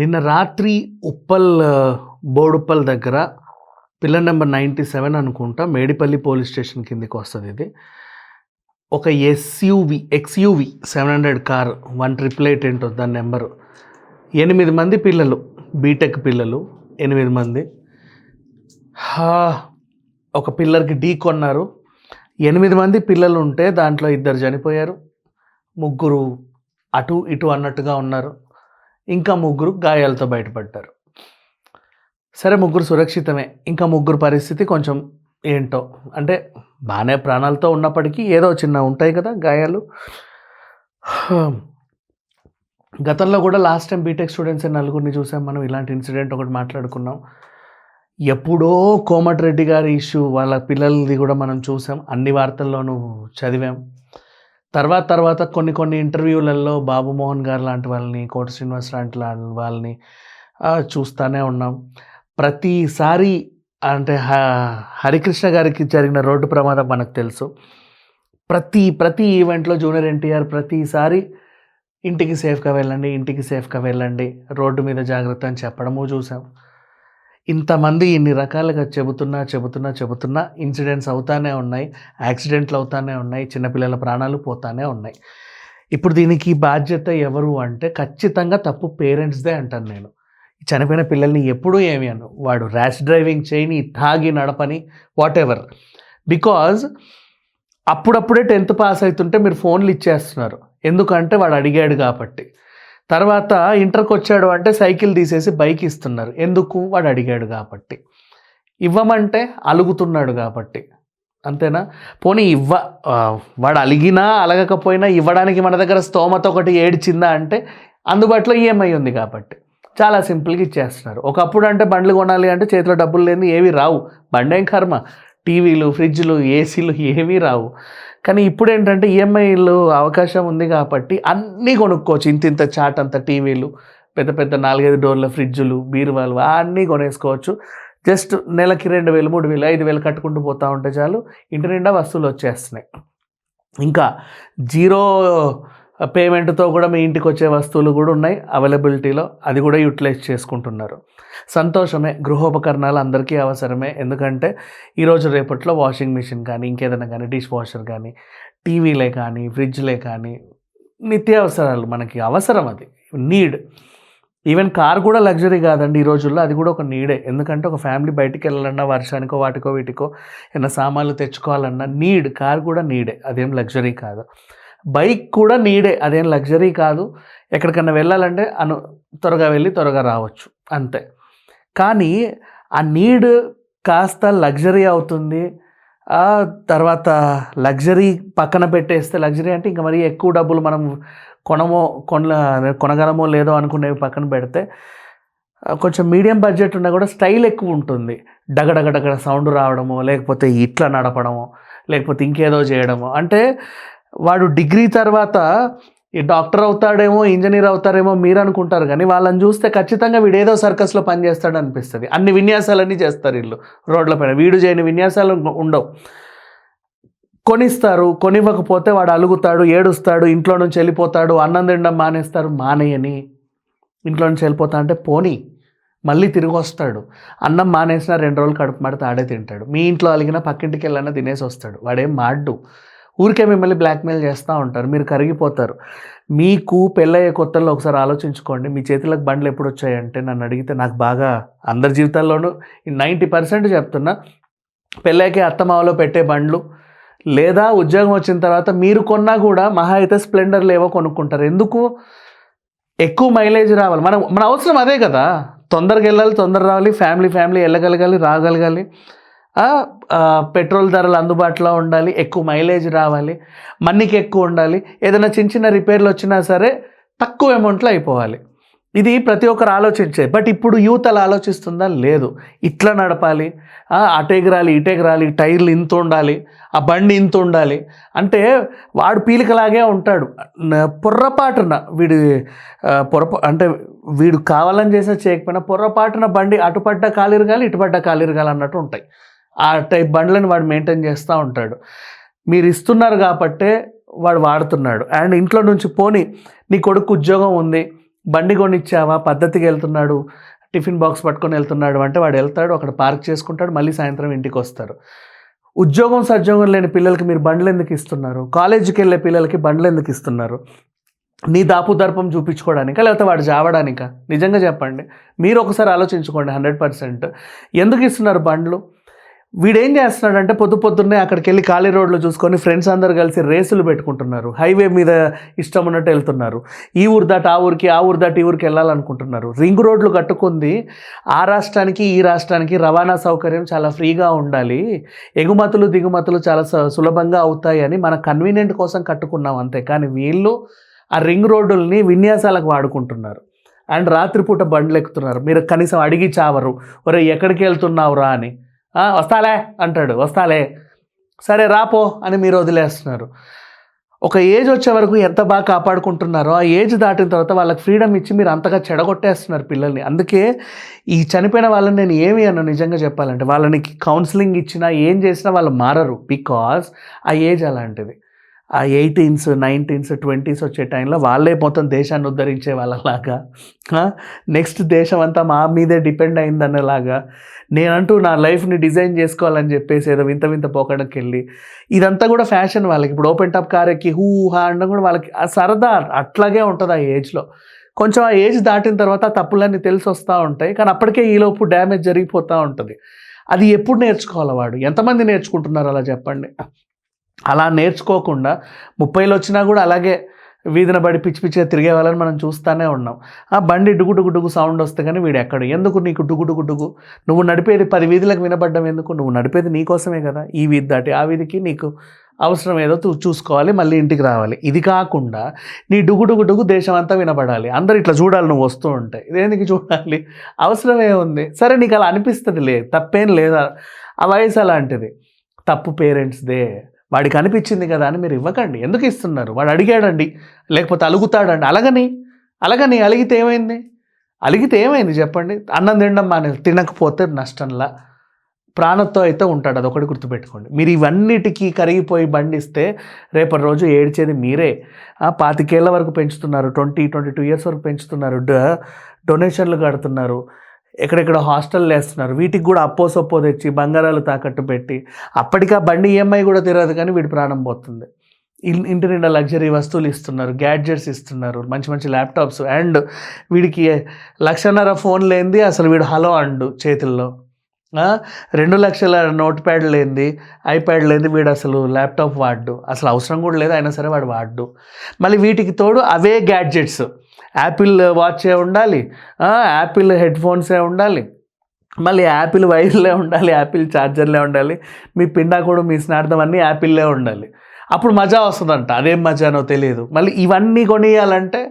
నిన్న రాత్రి ఉప్పల్ బోడుప్పల్ దగ్గర పిల్లర్ నెంబర్ 97 అనుకుంటా మేడిపల్లి పోలీస్ స్టేషన్ కిందకి వస్తుంది ఇది. ఒక ఎక్స్యూవి 700 కార్ 1888 ఏంటో దాని నెంబరు. 8 మంది పిల్లలు, బీటెక్ పిల్లలు 8 మంది. ఒక పిల్లర్కి ఢీ కొన్నారు. 8 మంది పిల్లలు ఉంటే దాంట్లో 2 చనిపోయారు, 3 అటు ఇటు అన్నట్టుగా ఉన్నారు, ఇంకా 3 గాయాలతో బయటపడ్డారు. సరే 3 సురక్షితమే, ఇంకా 3 పరిస్థితి కొంచెం ఏంటో, అంటే బాగానే ప్రాణాలతో ఉన్నప్పటికీ ఏదో చిన్న ఉంటాయి కదా గాయాలు. గతంలో కూడా లాస్ట్ టైం బీటెక్ స్టూడెంట్స్ 4 చూసాం మనం. ఇలాంటి ఇన్సిడెంట్ ఒకటి మాట్లాడుకున్నాం. ఎప్పుడో కోమటిరెడ్డి గారి ఇష్యూ, వాళ్ళ పిల్లలది కూడా మనం చూసాం, అన్ని వార్తల్లోనూ చదివాం. తర్వాత కొన్ని ఇంటర్వ్యూలలో బాబు మోహన్ గారు లాంటి వాళ్ళని, కోట శ్రీనివాస్ లాంటి వాళ్ళని చూస్తూనే ఉన్నాం. ప్రతిసారి అంటే హరికృష్ణ గారికి జరిగిన రోడ్డు ప్రమాదం మనకు తెలుసు. ప్రతి ఈవెంట్లో జూనియర్ ఎన్టీఆర్ ప్రతిసారి ఇంటికి సేఫ్గా వెళ్ళండి, రోడ్డు మీద జాగ్రత్త అని చెప్పడము చూసాం. ఇంతమంది ఇన్ని రకాలుగా చెబుతున్నా ఇన్సిడెంట్స్ అవుతానే ఉన్నాయి, యాక్సిడెంట్లు అవుతానే ఉన్నాయి, చిన్నపిల్లల ప్రాణాలు పోతానే ఉన్నాయి. ఇప్పుడు దీనికి బాధ్యత ఎవరు అంటే ఖచ్చితంగా తప్పు పేరెంట్స్దే అంటాను నేను. చనిపోయిన పిల్లల్ని ఎప్పుడూ ఏమి అను, వాడు ర్యాష్ డ్రైవింగ్ చేయని, తాగి నడపని, వాట్ ఎవర్. బికాజ్ అప్పుడప్పుడే 10th పాస్ అవుతుంటే మీరు ఫోన్లు ఇచ్చేస్తున్నారు, ఎందుకంటే వాడు అడిగాడు కాబట్టి. తర్వాత ఇంటర్కి వచ్చాడు అంటే సైకిల్ తీసేసి బైక్ ఇస్తున్నారు, ఎందుకు? వాడు అడిగాడు కాబట్టి. ఇవ్వమంటే అలుగుతున్నాడు కాబట్టి, అంతేనా? పోనీ వాడు అలిగినా అలగకపోయినా ఇవ్వడానికి మన దగ్గర స్తోమత ఒకటి ఏడ్చిందా అంటే అందుబాటులో ఈఎంఐ ఉంది కాబట్టి చాలా సింపుల్గా ఇచ్చేస్తున్నారు. ఒకప్పుడు అంటే బండ్లు కొనాలి అంటే చేతిలో డబ్బులు లేని ఏవి రావు, బండేం కర్మ, టీవీలు, ఫ్రిడ్జ్లు, ఏసీలు ఏమీ రావు. కానీ ఇప్పుడు ఏంటంటే ఈఎంఐలు అవకాశం ఉంది కాబట్టి అన్నీ కొనుక్కోవచ్చు. ఇంత చాట్ అంత టీవీలు, పెద్ద 4-5 డోర్ల ఫ్రిడ్జులు, బీరువాలు అన్నీ కొనేసుకోవచ్చు. జస్ట్ నెలకి 2,000, 3,000, 5,000 కట్టుకుంటూ పోతూ ఉంటే చాలు, ఇంటి నిండా వస్తువులు వచ్చేస్తున్నాయి. ఇంకా జీరో పేమెంట్తో కూడా మీ ఇంటికి వచ్చే వస్తువులు కూడా ఉన్నాయి అవైలబిలిటీలో, అది కూడా యూటిలైజ్ చేసుకుంటున్నారు. సంతోషమే, గృహోపకరణాలు అందరికీ అవసరమే. ఎందుకంటే ఈరోజు రేపట్లో వాషింగ్ మిషన్ కానీ, ఇంకేదైనా కానీ, డిష్ వాషర్ కానీ, టీవీలే కానీ, ఫ్రిడ్జ్లే కానీ, నిత్యావసరాలు మనకి అవసరం, అది నీడ్. ఈవెన్ కార్ కూడా లగ్జరీ కాదండి ఈ రోజుల్లో, అది కూడా ఒక నీడే. ఎందుకంటే ఒక ఫ్యామిలీ బయటికి వెళ్ళాలన్నా, వర్షానికో వాటికో వీటికో ఏమైనా సామాన్లు తెచ్చుకోవాలన్నా నీడ్, కార్ కూడా నీడే, అదేం లగ్జరీ కాదు. బైక్ కూడా నీడే, అదేం లగ్జరీ కాదు. ఎక్కడికన్నా వెళ్ళాలంటే త్వరగా వెళ్ళి త్వరగా రావచ్చు, అంతే. కానీ ఆ నీడ్ కాస్త లగ్జరీ అవుతుంది. తర్వాత లగ్జరీ పక్కన పెట్టేస్తే, లగ్జరీ అంటే ఇంకా మరీ ఎక్కువ డబ్బులు మనం కొనగలమో లేదో అనుకునేవి పక్కన పెడితే, కొంచెం మీడియం బడ్జెట్ ఉన్నా కూడా స్టైల్ ఎక్కువ ఉంటుంది. డగడగడగడ సౌండ్ రావడమో, లేకపోతే ఇట్లా నడపడమో, లేకపోతే ఇంకేదో చేయడమో. అంటే వాడు డిగ్రీ తర్వాత ఈ డాక్టర్ అవుతాడేమో, ఇంజనీర్ అవుతారేమో మీరు అనుకుంటారు, కానీ వాళ్ళని చూస్తే ఖచ్చితంగా వీడేదో సర్కస్లో పనిచేస్తాడు అనిపిస్తుంది. అన్ని విన్యాసాలన్నీ చేస్తారు వీళ్ళు రోడ్ల పైన, వీడు చేయని విన్యాసాలు ఉండవు. కొనివ్వకపోతే వాడు అలుగుతాడు, ఏడుస్తాడు, ఇంట్లో నుంచి వెళ్ళిపోతాడు, అన్నం తినడం మానేస్తారు. మానేయని ఇంట్లో నుంచి వెళ్ళిపోతా అంటే పోనీ, మళ్ళీ తిరిగి వస్తాడు. అన్నం మానేసినా 2 రోజులు కడుపు మాడితే ఆడే తింటాడు. మీ ఇంట్లో అలిగినా పక్కింటికి వెళ్ళన్నా తినేసి వస్తాడు. వాడేం మాడ్డు, ఊరికే మిమ్మల్ని బ్లాక్మెయిల్ చేస్తూ ఉంటారు, మీరు కరిగిపోతారు. మీకు పెళ్ళయ్యే కొత్తల్లో ఒకసారి ఆలోచించుకోండి, మీ చేతులకు బండ్లు ఎప్పుడు వచ్చాయంటే, నన్ను అడిగితే నాకు బాగా అందరి జీవితాల్లోనూ 90% చెప్తున్నా, పెళ్ళయ్యకే అత్తమావలో పెట్టే బండ్లు, లేదా ఉద్యోగం వచ్చిన తర్వాత మీరు కొన్నా కూడా మహా అయితే స్ప్లెండర్లు ఏవో కొనుక్కుంటారు. ఎందుకు? ఎక్కువ మైలేజ్ రావాలి. మన అవసరం అదే కదా, తొందరగా వెళ్ళాలి, తొందర రావాలి, ఫ్యామిలీ వెళ్ళగలగాలి, రాగలగాలి, పెట్రోల్ ధరలు అందుబాటులో ఉండాలి, ఎక్కువ మైలేజ్ రావాలి, మనీకి ఎక్కువ ఉండాలి, ఏదైనా చిన్న రిపేర్లు వచ్చినా సరే తక్కువ అమౌంట్లో అయిపోవాలి. ఇది ప్రతి ఒక్కరు ఆలోచించే. బట్ ఇప్పుడు యూత్ అలా ఆలోచిస్తుందా? లేదు. ఇట్లా నడపాలి, అటెగరాలి ఇటెగరాలి, టైర్లు ఇంత ఉండాలి, ఆ బండి ఇంత ఉండాలి అంటే వాడు పీలికలాగే ఉంటాడు. పొర్రపాటున అంటే వీడు కావాలని చేసినా చేయకపోయినా పొర్రపాటున బండి అటుపడ్డ కాలిరగాలి, ఇటుపడ్డ కాలిరగాలి అన్నట్టు ఉంటాయి. ఆ టైప్ బండ్లను వాడు మెయింటైన్ చేస్తూ ఉంటాడు. మీరు ఇస్తున్నారు కాబట్టే వాడు వాడుతున్నాడు. అండ్ ఇంట్లో నుంచి పోనీ నీ కొడుకు ఉద్యోగం ఉంది, బండి కొనిచ్చావా, పద్ధతిగా వెళ్తున్నాడు, టిఫిన్ బాక్స్ పట్టుకొని వెళ్తున్నాడు అంటే వాడు వెళ్తాడు, అక్కడ పార్క్ చేసుకుంటాడు, మళ్ళీ సాయంత్రం ఇంటికి వస్తారు. ఉద్యోగం సద్యోగం లేని పిల్లలకి మీరు బండ్లు ఎందుకు ఇస్తున్నారు? కాలేజీకి వెళ్ళే పిల్లలకి బండ్లు ఎందుకు ఇస్తున్నారు? నీ దాపుదర్పం చూపించుకోవడానికా, లేకపోతే వాడు చావడానికా? నిజంగా చెప్పండి. మీరు ఒకసారి ఆలోచించుకోండి. 100% ఎందుకు ఇస్తున్నారు బండ్లు? వీడేం చేస్తున్నాడంటే పొద్దున్నే అక్కడికి వెళ్ళి ఖాళీ రోడ్లు చూసుకొని ఫ్రెండ్స్ అందరు కలిసి రేసులు పెట్టుకుంటున్నారు, హైవే మీద ఇష్టం ఉన్నట్టు వెళ్తున్నారు, ఈ ఊరు దాటి ఆ ఊరికి, ఆ ఊరు దాటి ఈ ఊరికి వెళ్ళాలనుకుంటున్నారు. రింగ్ రోడ్లు కట్టుకుంది ఆ రాష్ట్రానికి ఈ రాష్ట్రానికి రవాణా సౌకర్యం చాలా ఫ్రీగా ఉండాలి, ఎగుమతులు దిగుమతులు చాలా సులభంగా అవుతాయి అని మన కన్వీనియంట్ కోసం కట్టుకున్నాం అంతే. కానీ వీళ్ళు ఆ రింగ్ రోడ్డుల్ని విన్యాసాలకు వాడుకుంటున్నారు అండ్ రాత్రిపూట బండ్లు ఎక్కుతున్నారు. మీరు కనీసం అడిగి చావరు, ఒరే ఎక్కడికి వెళ్తున్నావురా అని. వస్తాలే అంటాడు, వస్తాలే, సరే రాపో అని మీరు వదిలేస్తున్నారు. ఒక ఏజ్ వచ్చే వరకు ఎంత బాగా కాపాడుకుంటున్నారో ఆ ఏజ్ దాటిన తర్వాత వాళ్ళకి ఫ్రీడమ్ ఇచ్చి మీరు అంతగా చెడగొట్టేస్తున్నారు పిల్లల్ని. అందుకే ఈ చనిపోయిన వాళ్ళని నేను ఏమి అన్నా నిజంగా చెప్పాలంటే, వాళ్ళని కౌన్సిలింగ్ ఇచ్చినా ఏం చేసినా వాళ్ళు మారరు. బికాజ్ ఆ ఏజ్ అలాంటిది. ఆ 18s, 19s, 20s వచ్చే టైంలో వాళ్ళే మొత్తం దేశాన్ని ఉద్ధరించే వాళ్ళలాగా, నెక్స్ట్ దేశం అంతా మా మీదే డిపెండ్ అయిందన్నలాగా, నేనంటూ నా లైఫ్ని డిజైన్ చేసుకోవాలని చెప్పేసి ఏదో వింత వింత పోకడకి వెళ్ళి, ఇదంతా కూడా ఫ్యాషన్ వాళ్ళకి. ఇప్పుడు ఓపెన్ టాప్ కార్ ఎక్కి హూ హా అనడం కూడా వాళ్ళకి ఆ సరదా అట్లాగే ఉంటుంది ఆ ఏజ్లో. కొంచెం ఆ ఏజ్ దాటిన తర్వాత తప్పులన్నీ తెలిసి వస్తూ ఉంటాయి, కానీ అప్పటికే ఈలోపు డ్యామేజ్ జరిగిపోతూ ఉంటుంది. అది ఎప్పుడు నేర్చుకోవాలి వాడు? ఎంతమంది నేర్చుకుంటున్నారు అలా చెప్పండి? అలా నేర్చుకోకుండా 30లు వచ్చినా కూడా అలాగే వీధిన పడి పిచ్చి పిచ్చిగా తిరిగే వాళ్ళని మనం చూస్తూనే ఉన్నాం. ఆ బండి డుగు డుగు డుగు సౌండ్ వస్తే కానీ వీడు ఎక్కడు. ఎందుకు నీకు డుగు డుగు డుగు? నువ్వు నడిపేది 10 వీధులకు వినబడ్డం ఎందుకు? నువ్వు నడిపేది నీకోసమే కదా. ఈ వీధి దాటి ఆ వీధికి నీకు అవసరం ఏదో చూసుకోవాలి, మళ్ళీ ఇంటికి రావాలి. ఇది కాకుండా నీ డుగు డుగు డుగు దేశం అంతా వినబడాలి, అందరూ ఇట్లా చూడాలి నువ్వు వస్తూ ఉంటే. ఇదేందుకు చూడాలి? అవసరమే ఉంది. సరే నీకు అలా అనిపిస్తుంది, తప్పేం లేదా, ఆ వయసు అలాంటిది. తప్పు పేరెంట్స్దే. వాడికి అనిపించింది కదా అని మీరు ఇవ్వకండి. ఎందుకు ఇస్తున్నారు? వాడు అడిగాడండి, లేకపోతే అలుగుతాడండి. అలగని అలిగితే ఏమైంది చెప్పండి? అన్నం తినడం తినకపోతే నష్టంలా, ప్రాణంతో అయితే ఉంటాడు. అదొకటి గుర్తుపెట్టుకోండి. మీరు ఇవన్నిటికీ కరిగిపోయి బండిస్తే రేపటి రోజు ఏడ్చేది మీరే. 25 ఏళ్ళ వరకు పెంచుతున్నారు, 22 years వరకు పెంచుతున్నారు, డొనేషన్లు కడుతున్నారు, ఎక్కడెక్కడ హాస్టల్ వేస్తున్నారు, వీటికి కూడా అప్పో సొప్పో తెచ్చి బంగారాలు తాకట్టు పెట్టి అప్పటికా బండి ఈఎంఐ కూడా తిరగదు, కానీ వీడి ప్రాణం పోతుంది. ఇంటి నిండా లగ్జరీ వస్తువులు ఇస్తున్నారు, గ్యాడ్జెట్స్ ఇస్తున్నారు, మంచి మంచి ల్యాప్టాప్స్, అండ్ వీడికి 1,50,000 ఫోన్ లేనిది అసలు వీడు హలో అండు చేతుల్లో. 2 లక్షల నోట్ ప్యాడ్ లేనిది, ఐప్యాడ్ లేనిది వీడు అసలు ల్యాప్టాప్ వాడు. అసలు అవసరం కూడా లేదు, అయినా సరే వాడు వాడు. మళ్ళీ వీటికి తోడు అవే గ్యాడ్జెట్స్, యాపిల్ వాచే ఉండాలి, యాపిల్ హెడ్ ఫోన్సే ఉండాలి, మళ్ళీ యాపిల్ వైర్లే ఉండాలి, యాపిల్ ఛార్జర్లే ఉండాలి, మీ పిండాకుడు మీ స్నార్థం అన్నీ యాపిల్లే ఉండాలి. అప్పుడు మజా వస్తుందంట. అదేం మజానో తెలియదు. మళ్ళీ ఇవన్నీ కొనియాలంటే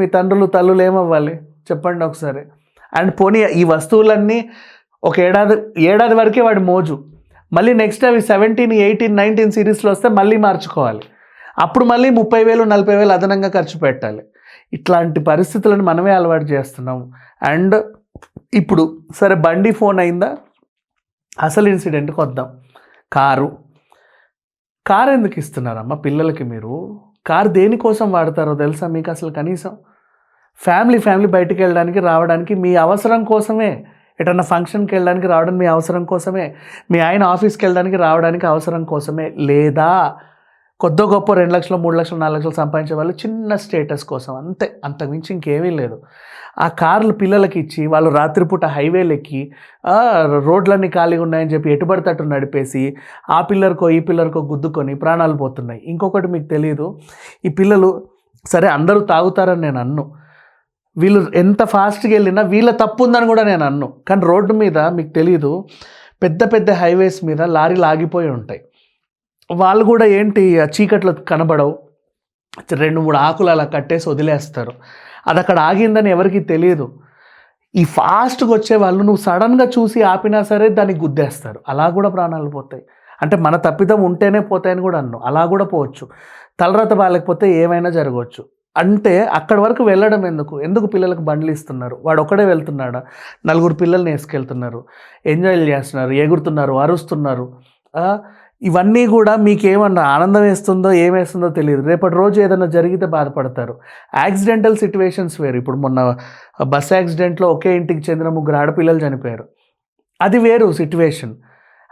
మీ తండ్రులు తల్లులు ఏమవ్వాలి చెప్పండి ఒకసారి? అండ్ పోనీ ఈ వస్తువులన్నీ ఒక ఏడాది వరకే వాడి మోజు, మళ్ళీ నెక్స్ట్ అవి 17, 18, 19 సిరీస్లో వస్తే మళ్ళీ మార్చుకోవాలి. అప్పుడు మళ్ళీ 30,000, 40,000 అదనంగా ఖర్చు పెట్టాలి. ఇట్లాంటి పరిస్థితులను మనమే అలవాటు చేస్తున్నాం. అండ్ ఇప్పుడు సరే బండి ఫోన్ అయిందా, అసలు ఇన్సిడెంట్కి వద్దాం. కారు ఎందుకు ఇస్తున్నారమ్మా పిల్లలకి? మీరు కారు దేనికోసం వాడతారో తెలుసా మీకు అసలు? కనీసం ఫ్యామిలీ బయటికి వెళ్ళడానికి రావడానికి మీ అవసరం కోసమే, ఎటన్నా ఫంక్షన్కి వెళ్ళడానికి రావడం మీ అవసరం కోసమే, మీ ఆయన ఆఫీస్కి వెళ్ళడానికి రావడానికి అవసరం కోసమే, లేదా కొద్ది గొప్ప 2 లక్షలు 3 లక్షలు 4 లక్షలు సంపాదించే వాళ్ళు చిన్న స్టేటస్ కోసం అంతే, అంతకుమించి ఇంకేమీ లేదు. ఆ కార్లు పిల్లలకి ఇచ్చి వాళ్ళు రాత్రిపూట హైవేలు ఎక్కి రోడ్లన్నీ ఖాళీగా ఉన్నాయని చెప్పి ఎటుబడితట్టు నడిపేసి ఆ పిల్లర్కో ఈ పిల్లర్కో గుద్దుకొని ప్రాణాలు పోతున్నాయి. ఇంకొకటి మీకు తెలియదు, ఈ పిల్లలు సరే అందరూ తాగుతారని నేను అన్ను, వీళ్ళు ఎంత ఫాస్ట్గా వెళ్ళినా వీళ్ళ తప్పు ఉందని కూడా నేను అన్ను. కానీ రోడ్డు మీద మీకు తెలియదు, పెద్ద హైవేస్ మీద లారీలు ఆగిపోయి ఉంటాయి. వాళ్ళు కూడా ఏంటి చీకట్లో కనబడవు, 2-3 ఆకులు అలా కట్టేసి వదిలేస్తారు. అది అక్కడ ఆగిందని ఎవరికి తెలియదు. ఈ ఫాస్ట్గా వచ్చే వాళ్ళు నువ్వు సడన్గా చూసి ఆపినా సరే దానికి గుద్దేస్తారు, అలా కూడా ప్రాణాలు పోతాయి. అంటే మన తప్పిదం ఉంటేనే పోతాయని కూడా అన్ను, అలా కూడా పోవచ్చు. తలరాత బాలేకపోతే ఏమైనా జరగవచ్చు. అంటే అక్కడి వరకు వెళ్ళడం ఎందుకు పిల్లలకు బండ్లు ఇస్తున్నారు? వాడు ఒక్కడే వెళ్తున్నాడా? 4 పిల్లల్ని వేసుకెళ్తున్నారు, ఎంజాయ్లు చేస్తున్నారు, ఎగురుతున్నారు, అరుస్తున్నారు, ఇవన్నీ కూడా మీకేమన్నా ఆనందం వేస్తుందో ఏమేస్తుందో తెలియదు. రేపటి రోజు ఏదైనా జరిగితే బాధపడతారు. యాక్సిడెంటల్ సిట్యుయేషన్స్ వేరు. ఇప్పుడు మొన్న బస్ యాక్సిడెంట్లో ఒకే ఇంటికి చెందిన 3 ఆడపిల్లలు చనిపోయారు. అది వేరు సిట్యువేషన్.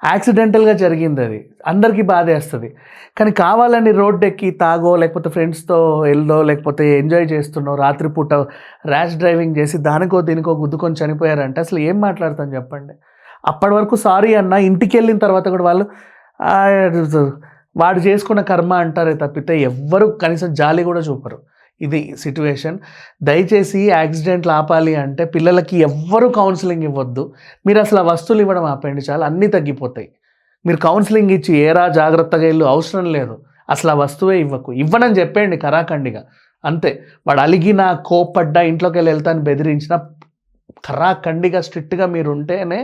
యాక్సిడెంటల్గా జరిగింది, అది అందరికీ బాధేస్తుంది. కానీ కావాలని రోడ్డు ఎక్కి తాగో లేకపోతే ఫ్రెండ్స్తో వెళ్ళో లేకపోతే ఎంజాయ్ చేస్తున్నావు రాత్రిపూట ర్యాష్ డ్రైవింగ్ చేసి దానికో దీనికో గుద్దుకొని చనిపోయారంటే అసలు ఏం మాట్లాడతాను చెప్పండి. అప్పటి వరకు సారీ అన్న, ఇంటికి వెళ్ళిన తర్వాత కూడా వాళ్ళు వాడు చేసుకున్న కర్మ అంటారే తప్పితే ఎవ్వరు కనీసం జాలి కూడా చూపరు. ఇది సిట్యువేషన్. దయచేసి యాక్సిడెంట్లు ఆపాలి అంటే పిల్లలకి ఎవ్వరు కౌన్సిలింగ్ ఇవ్వద్దు. మీరు అసలు ఆ వస్తువులు ఇవ్వడం ఆపండి చాలు, అన్నీ తగ్గిపోతాయి. మీరు కౌన్సిలింగ్ ఇచ్చి ఏరా జాగ్రత్తగా ఇల్లు అవసరం లేదు. అసలు ఆ వస్తువే ఇవ్వనని చెప్పండి కరాఖండిగా, అంతే. వాడు అలిగినా కోప్పడ్డా ఇంట్లోకి వెళ్తాను బెదిరించినా కరాఖండిగా స్ట్రిక్ట్గా మీరు ఉంటేనే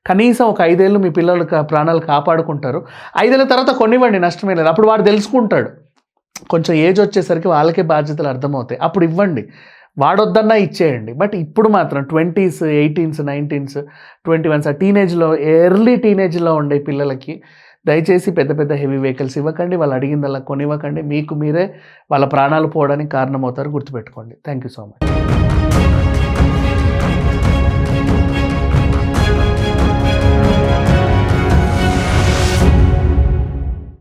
కనీసం ఒక 5 ఏళ్ళు మీ పిల్లలు ప్రాణాలు కాపాడుకుంటారు. 5 ఏళ్ళ తర్వాత కొనివ్వండి, నష్టమే లేదు. అప్పుడు వాడు తెలుసుకుంటాడు. కొంచెం ఏజ్ వచ్చేసరికి వాళ్ళకే బాధ్యతలు అర్థమవుతాయి, అప్పుడు ఇవ్వండి. వాడొద్దన్నా ఇచ్చేయండి. బట్ ఇప్పుడు మాత్రం 20s, 18s, 19s, 21s టీనేజ్లో, ఎర్లీ టీనేజ్లో ఉండే పిల్లలకి దయచేసి పెద్ద పెద్ద హెవీ వెహికల్స్ ఇవ్వకండి. వాళ్ళు అడిగిందల్లా కొనివ్వకండి. మీకు మీరే వాళ్ళ ప్రాణాలు పోవడానికి కారణమవుతారు, గుర్తుపెట్టుకోండి. Thank you so much.